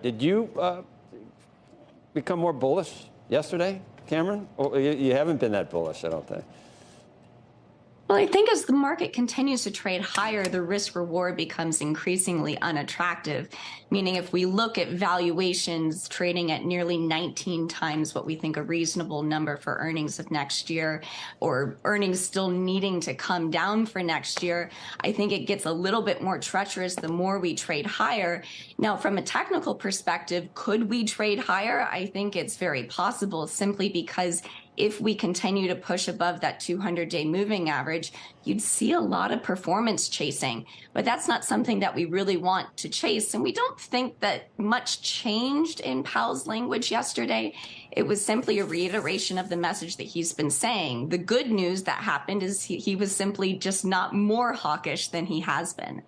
Did you become more bullish yesterday, Cameron? Or you haven't been that bullish, I don't think. Well, I think as the market continues to trade higher, the risk reward becomes increasingly unattractive. Meaning if we look at valuations trading at nearly 19 times what we think a reasonable number for earnings of next year, or earnings still needing to come down for next year, I think it gets a little bit more treacherous the more we trade higher. Now, from a technical perspective, could we trade higher? I think it's very possible, simply because if we continue to push above that 200-day moving average, you'd see a lot of performance chasing. But that's not something that we really want to chase. And we don't think that much changed in Powell's language yesterday. It was simply a reiteration of the message that he's been saying. The good news that happened is he was simply just not more hawkish than he has been.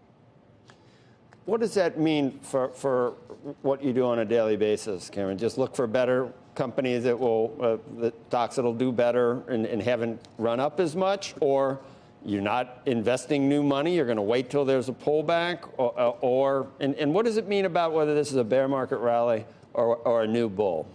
What does that mean for what you do on a daily basis, Cameron? Just look for better companies that will, the stocks that'll do better and haven't run up as much, or you're not investing new money, you're going to wait till there's a pullback, and what does it mean about whether this is a bear market rally or a new bull?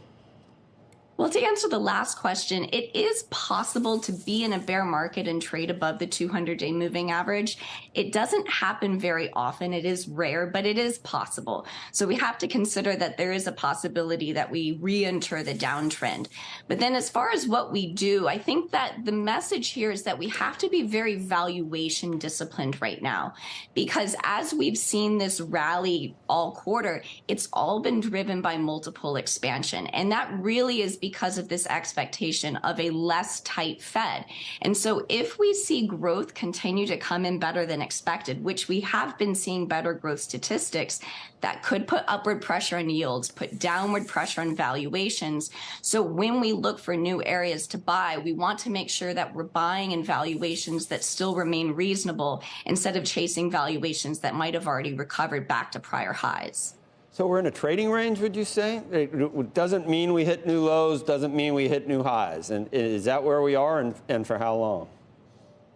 Well, to answer the last question, it is possible to be in a bear market and trade above the 200-day moving average. It doesn't happen very often. It is rare, but it is possible. So we have to consider that there is a possibility that we re-enter the downtrend. But then as far as what we do, I think that the message here is that we have to be very valuation disciplined right now, because as we've seen this rally all quarter, it's all been driven by multiple expansion. And that really is because of this expectation of a less tight Fed. And so if we see growth continue to come in better than expected, which we have been seeing better growth statistics, that could put upward pressure on yields, put downward pressure on valuations. So when we look for new areas to buy, we want to make sure that we're buying in valuations that still remain reasonable instead of chasing valuations that might have already recovered back to prior highs. So we're in a trading range, would you say? It doesn't mean we hit new lows, doesn't mean we hit new highs. And is that where we are, and for how long?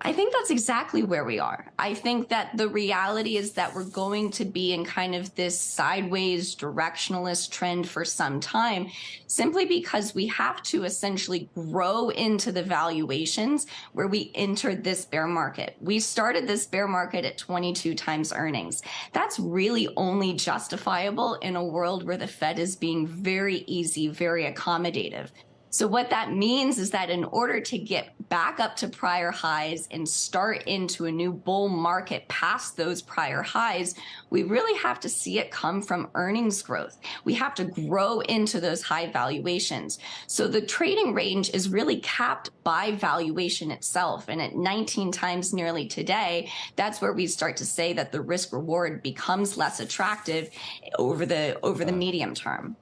I think that's exactly where we are. I think that the reality is that we're going to be in kind of this sideways directionalist trend for some time, simply because we have to essentially grow into the valuations where we entered this bear market. We started this bear market at 22 times earnings. That's really only justifiable in a world where the Fed is being very easy, very accommodative. So what that means is that in order to get back up to prior highs and start into a new bull market past those prior highs, we really have to see it come from earnings growth. We have to grow into those high valuations. So the trading range is really capped by valuation itself. And at 19 times nearly today, that's where we start to say that the risk reward becomes less attractive over the medium term.